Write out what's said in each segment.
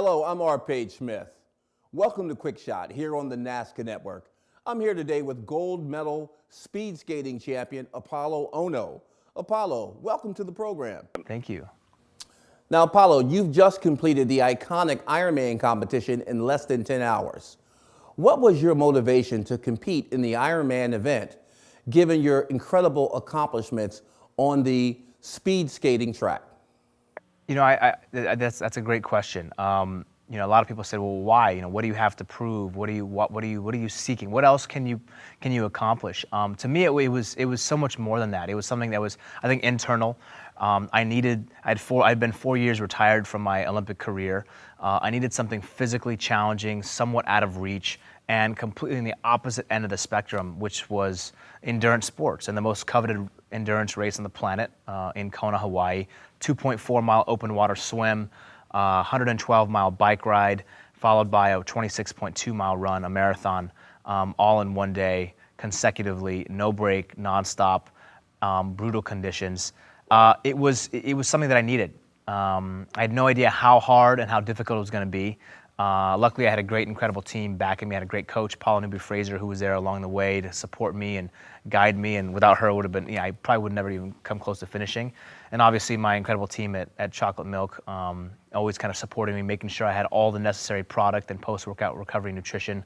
Hello, I'm Paige Smith. Welcome to Quick Shot here on the Nazca Network. I'm here today with gold medal speed skating champion Apolo Ohno. Apolo, welcome to the program. Thank you. Now, Apolo, you've just completed the iconic Ironman competition in less than 10 hours. What was your motivation to compete in the Ironman event, given your incredible accomplishments on the speed skating track? You know, that's a great question. You know, a lot of people say, well, why? You know, what do you have to prove? What are you seeking? What else can you accomplish? To me, it was so much more than that. It was something that was, I think, internal. I'd been 4 years retired from my Olympic career. I needed something physically challenging, somewhat out of reach, and completely in the opposite end of the spectrum, which was endurance sports and the most coveted endurance race on the planet in Kona, Hawaii. 2.4-mile open water swim, 112-mile bike ride, followed by a 26.2-mile run, a marathon, all in one day, consecutively, no break, nonstop, brutal conditions. It was something that I needed. I had no idea how hard and how difficult it was going to be. Luckily, I had a great, incredible team backing me. I had a great coach, Paula Fraser, who was there along the way to support me and guide me. And without her, it would have been, I probably would never even come close to finishing. And obviously, my incredible team at Chocolate Milk, always kind of supporting me, making sure I had all the necessary product and post-workout recovery nutrition,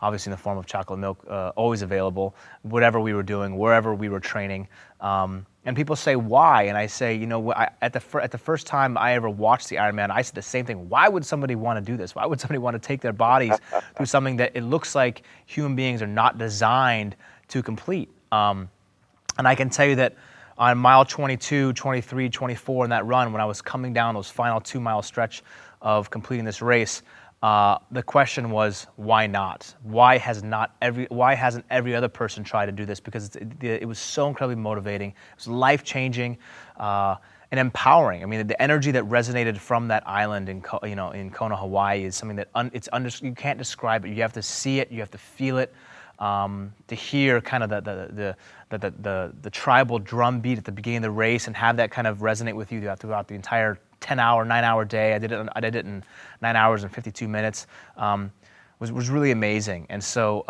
obviously in the form of chocolate milk, always available, whatever we were doing, wherever we were training. And people say, why? And I say, you know, at the first time I ever watched the Ironman, I said the same thing. Why would somebody want to do this? Why would somebody want to take their bodies through something that it looks like human beings are not designed to complete? And I can tell you that on mile 22, 23, 24 in that run, when I was coming down those final 2-mile stretch of completing this race, the question was, why not? Why hasn't every other person tried to do this? Because it was so incredibly motivating. It was life-changing and empowering. I mean, the energy that resonated from that island in Kona, Hawaii, is something that you can't describe it. You have to see it. You have to feel it. To hear kind of the tribal drum beat at the beginning of the race and have that kind of resonate with you throughout the entire 9-hour day. I did it in 9 hours and 52 minutes. Was really amazing. And so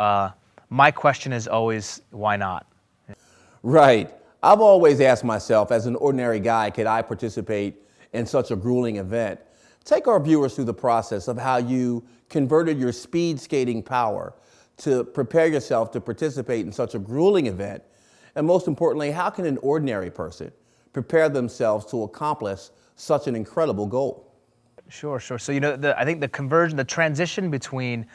my question is always, why not? Right. I've always asked myself, as an ordinary guy, could I participate in such a grueling event? Take our viewers through the process of how you converted your speed skating power to prepare yourself to participate in such a grueling event. And most importantly, how can an ordinary person prepare themselves to accomplish such an incredible goal? Sure. So, you know, I think the transition between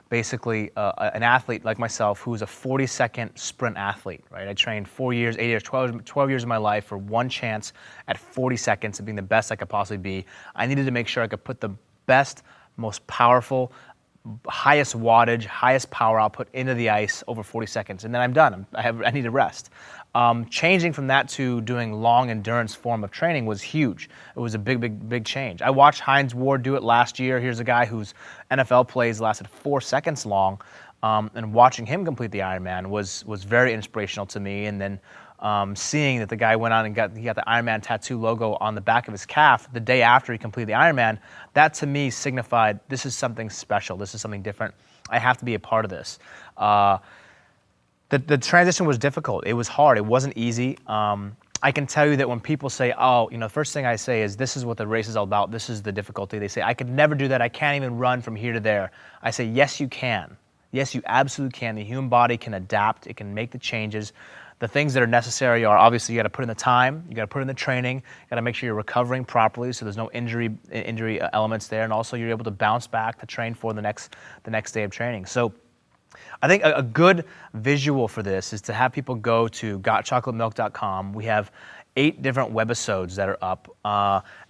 basically an athlete like myself, who's a 40-second sprint athlete, right? I trained 4 years, 8 years, 12 years of my life for one chance at 40 seconds of being the best I could possibly be. I needed to make sure I could put the best, most powerful, highest wattage, highest power output into the ice over 40 seconds, and then I'm done. I need to rest. Changing from that to doing long endurance form of training was huge. It was a big change. I watched Hines Ward do it last year. Here's a guy whose NFL plays lasted 4 seconds long, and watching him complete the Ironman was very inspirational to me. And then seeing that the guy went on and got the Ironman tattoo logo on the back of his calf the day after he completed the Ironman, that to me signified this is something special. This is something different. I have to be a part of this. The transition was difficult. It was hard. It wasn't easy. I can tell you that when people say, oh, you know, the first thing I say is, this is what the race is all about. This is the difficulty. They say, I could never do that. I can't even run from here to there. I say, yes, you can. Yes, you absolutely can. The human body can adapt. It can make the changes. The things that are necessary are, obviously, you got to put in the time, you got to put in the training, you got to make sure you're recovering properly so there's no injury elements there, and also you're able to bounce back to train for the next day of training. So I think a good visual for this is to have people go to gotchocolatemilk.com. We have 8 different webisodes that are up,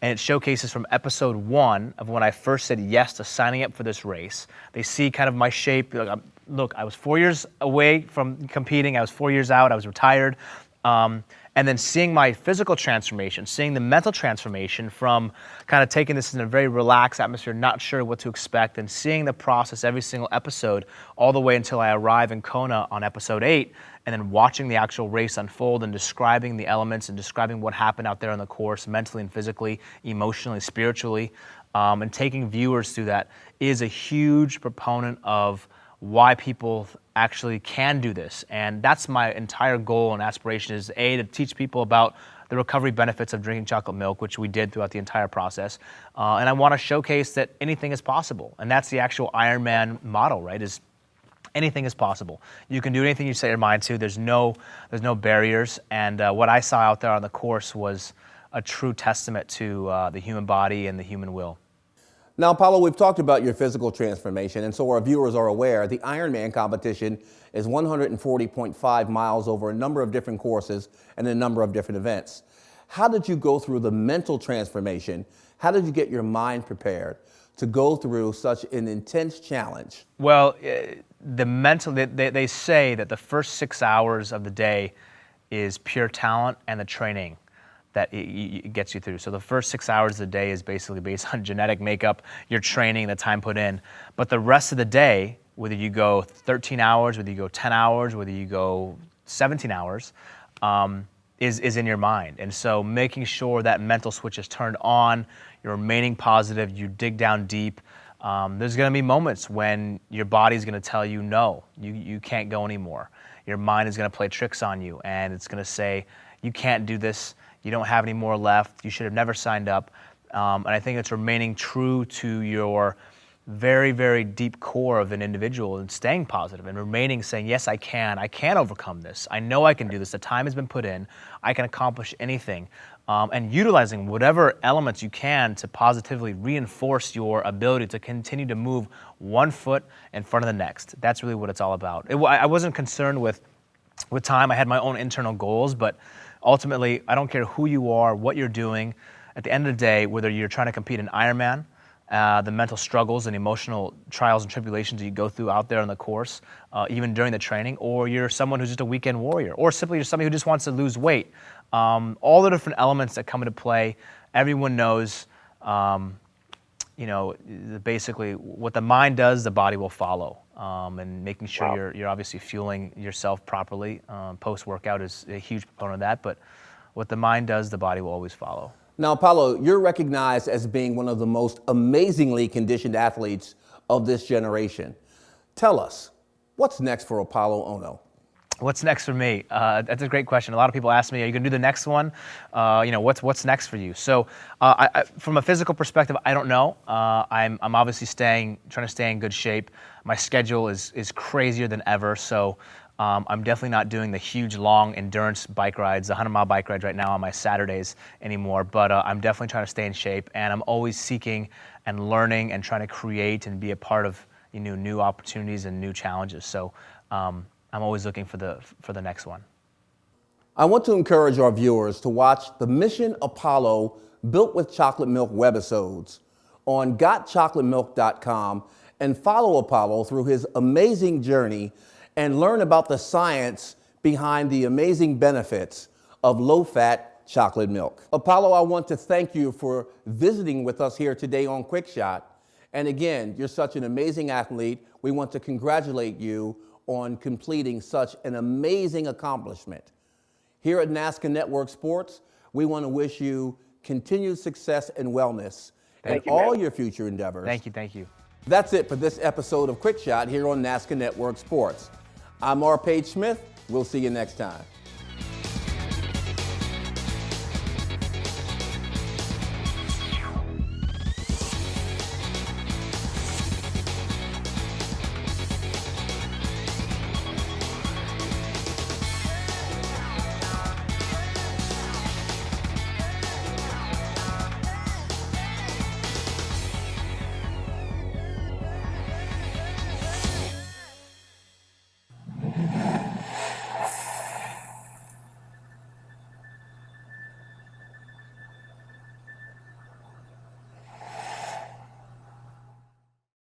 and it showcases from episode 1 of when I first said yes to signing up for this race. They see kind of my shape. Look, I was 4 years away from competing. I was 4 years out. I was retired. And then seeing my physical transformation, seeing the mental transformation from kind of taking this in a very relaxed atmosphere, not sure what to expect, and seeing the process every single episode all the way until I arrive in Kona on episode 8, and then watching the actual race unfold and describing the elements and describing what happened out there on the course, mentally and physically, emotionally, spiritually. and taking viewers through that is a huge proponent of why people actually can do this. And that's my entire goal and aspiration is A, to teach people about the recovery benefits of drinking chocolate milk, which we did throughout the entire process. And I want to showcase that anything is possible. And that's the actual Ironman motto, right? Is anything is possible. You can do anything you set your mind to. There's no barriers. And what I saw out there on the course was a true testament to the human body and the human will. Now, Apolo, we've talked about your physical transformation, and so our viewers are aware the Ironman competition is 140.5 miles over a number of different courses and a number of different events. How did you go through the mental transformation? How did you get your mind prepared to go through such an intense challenge? Well, they say that the first 6 hours of the day is pure talent and the training that it gets you through. So the first 6 hours of the day is basically based on genetic makeup, your training, the time put in. But the rest of the day, whether you go 13 hours, whether you go 10 hours, whether you go 17 hours, is in your mind. And so making sure that mental switch is turned on, you're remaining positive, you dig down deep. There's gonna be moments when your body's gonna tell you, no, you can't go anymore. Your mind is gonna play tricks on you and it's gonna say, you can't do this, you don't have any more left, you should have never signed up. And I think it's remaining true to your very, very deep core of an individual and staying positive and remaining saying, yes, I can overcome this. I know I can do this. The time has been put in. I can accomplish anything. And utilizing whatever elements you can to positively reinforce your ability to continue to move one foot in front of the next. That's really what it's all about. I wasn't concerned with time. I had my own internal goals, but ultimately, I don't care who you are, what you're doing. At the end of the day, whether you're trying to compete in Ironman, the mental struggles and emotional trials and tribulations that you go through out there on the course, even during the training, or you're someone who's just a weekend warrior, or simply you're somebody who just wants to lose weight. All the different elements that come into play, everyone knows, basically what the mind does, the body will follow. And making sure you're obviously fueling yourself properly. Post-workout is a huge proponent of that, but what the mind does, the body will always follow. Now, Apolo, you're recognized as being one of the most amazingly conditioned athletes of this generation. Tell us, what's next for Apolo Ohno? What's next for me? That's a great question. A lot of people ask me, are you going to do the next one? What's next for you? So from a physical perspective, I don't know. I'm obviously trying to stay in good shape. My schedule is crazier than ever. So I'm definitely not doing the huge long endurance bike rides, the 100-mile bike rides right now on my Saturdays anymore. But I'm definitely trying to stay in shape. And I'm always seeking and learning and trying to create and be a part of new opportunities and new challenges. So I'm always looking for the next one. I want to encourage our viewers to watch the Mission Apollo Built with Chocolate Milk webisodes on gotchocolatemilk.com and follow Apollo through his amazing journey and learn about the science behind the amazing benefits of low-fat chocolate milk. Apollo, I want to thank you for visiting with us here today on Quick Shot. And again, you're such an amazing athlete. We want to congratulate you on completing such an amazing accomplishment. Here at Nazca Network Sports, we want to wish you continued success and wellness in all your future endeavors. Thank you. That's it for this episode of Quick Shot here on Nazca Network Sports. I'm Paige Smith. We'll see you next time.